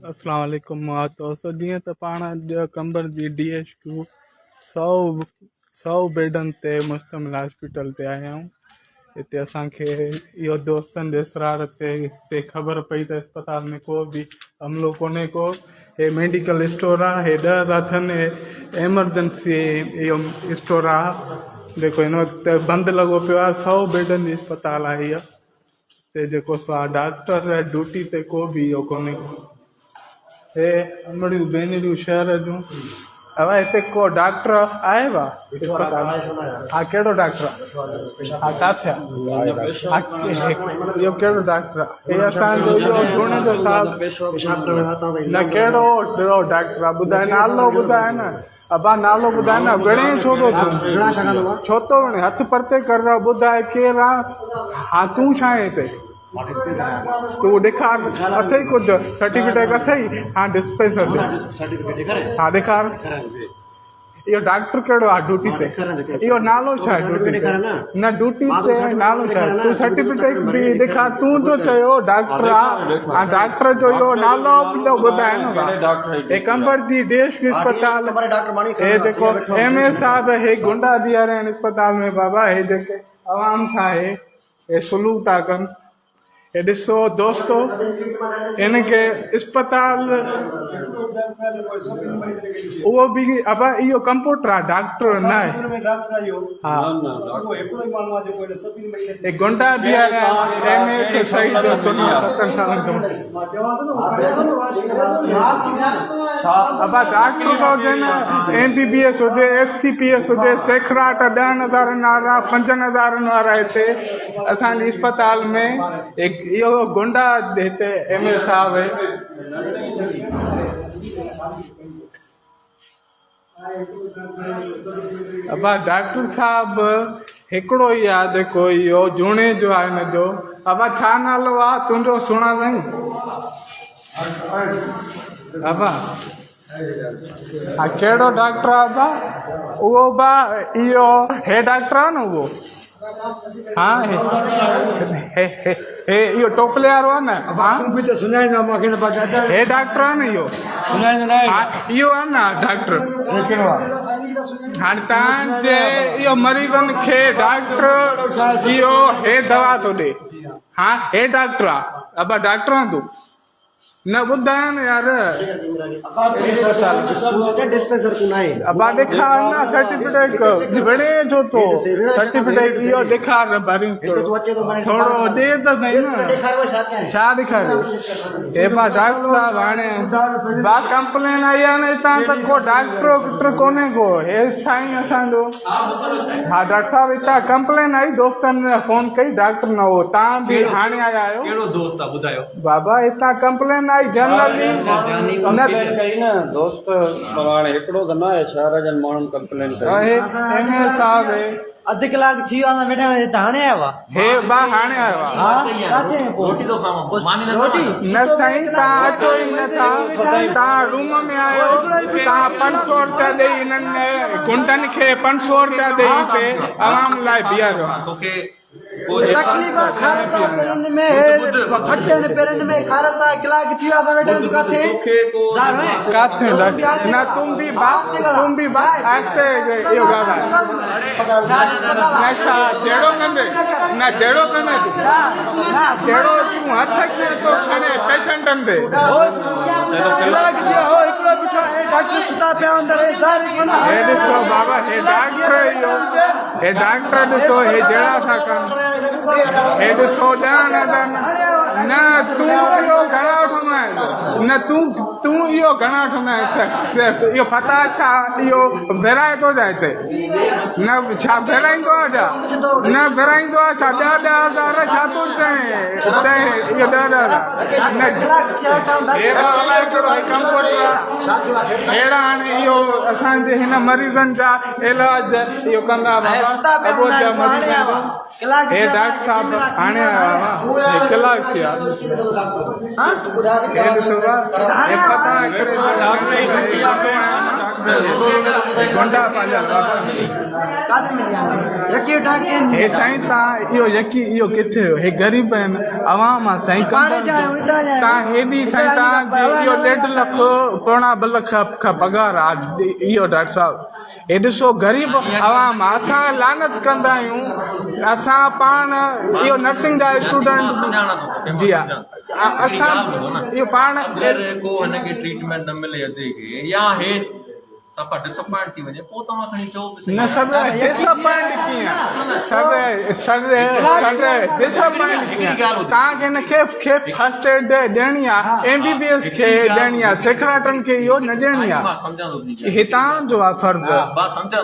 अस्सलाम वालेकुम। दोस्तों जीअं त पाण अॼु कंबर जी DHQ 100 बेडनि ते मुश्तमिल हॉस्पिटल ते आया आहियूं। हिते असांखे इहो दोस्तनि जे इसरार ते ख़बर पई त अस्पताल में को बि अमलो कोन्हे को। हे मेडिकल स्टोर आहे, हे 10 था थियनि, एमरजेंसी इहो स्टोर आहे जेको हिन वक़्तु बंदि लॻो पियो आहे। 100 बेडनि जी अस्पताल आहे इहा, ते जेको सो डॉक्टर ड्यूटी ते को बि इहो कोन्हे को। हे अमड़ियूं भेनरियूं शहर जूं। अब हिते को डॉक्टर आहे वा अस्पताल? हा, कहिड़ो डॉक्टर? हा, किथे इहो कहिड़ो डॉक्टर आहे? हे असांजो इहो झूने जो साहब न कहिड़ो डॉक्टर आहे? ॿुधाए नालो ॿुधाए न। अबा नालो ॿुधाए न। घणे छो थो थिए? छो थो वणे? हथु परते कर रहा, ॿुधाए केरु आहे? हा, तूं छा आहे हिते? तूं ॾेखार, अथई कुझु सर्टिफिकेट अथई? हा, डिस्पेंसर हा ॾेखार। इहो डॉक्टर कहिड़ो आहे ड्यूटी ते? इहो नालो छा आहे ड्यूटी ते? न ड्यूटी ते नालो छा आहे? तूं सर्टिफिकेट बि ॾेखार। तूं तो चयो डॉक्टर आहे, हा डॉक्टर जो इहो नालो बि ॿुधाए न। हे कंबर जी DHQ अस्पताल, हे जेको MA साहब हे गुंडा थी रहिया आहिनि अस्पताल में बाबा। हे जेके आवाम सां हे सुलूक था कनि। हे ॾिसो दोस्तो, इनखे अस्पताल उहो बि अब इहो कंप्यूटर आहे, डॉक्टर न आहे। हा, हे गुंडा बि MA सही जो 17 सालनि खां अब डॉक्टर तो हुजे न, MBBS हुजे, FCPS हुजे, सेखराट 10,000 वारा 5,000 वारा हिते असांजे अस्पताल में। इहो गुंडा हिते MA साहब अबा डॉक्टर साहब हिकिड़ो ई आहे जेको इहो झूने जो आहे हिन जो। अबा छा नालो आहे तुंहिंजो? सुणा साईं अबा। हा, कहिड़ो डॉक्टर आहे अबा? उहो बा इहो हे डॉक्टर आहे न उहो? हा, हे इहो टोपले वारो आहे न? हे डॉक्टर आहे न इहो? इहो आहे न डॉक्टर? हाणे तव्हांजे इहो मरीज़नि खे डॉक्टर इहो हे दवा थो ॾे। हा, हे डॉक्टर आहे अबा? डॉक्टर आहे तूं? न ॿुधाए न यार। अबा ॾेखार न सर्टिफिकेट। घणे जो तो सर्टिफिकेट इहो ॾेखार भरियूं थोरो ॾे त सही न। छा ॾेखारियो? हे बा डॉक्टर साहब हाणे बा कंप्लेन आई आहे न हितां त को डॉक्टर कोन्हे को। हे साईं असांजो। हा डॉक्टर साहब हितां कंप्लेन आई, दोस्तनि फोन कई, डॉक्टर न हो। तव्हां बि हाणे आया आहियो? कहिड़ो दोस्त आहे ॿुधायो बाबा? हितां कंप्लेन आई जनरली न दोस्त हाणे हिकिड़ो त न आहे, शहर जन माण्हुनि कंप्लेन कई। MA साहब अधु कलाक थी वियो आहे वेठा, हाणे आयो आहे? हे बा हाणे आयो आहे। रोटी न साईं, तव्हां अचो ई नथा। तव्हां रूम में आयो, तव्हां 500 रुपया ॾेई हिननि गुंडनि खे 500 रुपया ॾेई हिते आवाम लाइ बीहारियो। तकलीफ़ खारसा पेरनि में फटनि पेरनि में खारसा कलाक थी विया वेठे काथे काथे ना। तुम भी बात ऐसे यो गाना नशा जेड़ो कंदे ना जेड़ो कंदे जेड़ो तू हथ के तो छने पेशेंटन दे कलाक दियो हो एकलो बिठा डॉक्टर सुता पे अंदर हे ॾिसो बाबा। हे डॉक्टर ॾिसो हे जहिड़ा था कनि। हे ॾिसो न तूं इहो घणा वठंदो आहीं? न तूं इहो घणा वठंदो आहीं? इहो पता छा इहो विराए थो जाए हिते? न छा विराईंदो आहे छा? न विराईंदो आहे छा? 10,000 छा थो चए? इहो 10,000 अहिड़ा हाणे इहो असांजे हिन मरीज़नि जा इलाज इहो कंदा। हे डॉक्टर साहब हाणे आया हुआ, कलाक थी विया। गुंडा पंहिंजा हे साईं तव्हां इहो यकी इहो किथे हो हे ग़रीब आहिनि अवाम आहे साईं तव्हां हेॾी साईं तव्हां इहो 1.5 लख 1.25 लख खां पघार आहे इहो डॉक्टर साहिबु हे ॾिसो ग़रीब अवाम आहे असां लानत कंदा आहियूं असां पाण इहो नर्सिंग जा स्टूडेंट जी हा असां इहो पाण को हिनखे ट्रीटमेंट न मिले या हे सफ़ा डिसअपॉइंट थी वञे पोइ तव्हां खणी चओ न सर डिसअपॉइंट कीअं सर डिसअपॉइंट कीअं तव्हांखे हिनखे फर्स्ट एड ॾियणी आहे MBBS खे ॾियणी आहे सेखराटनि खे इहो न ॾियणी आहे हे तव्हांजो आहे फर्ज़ु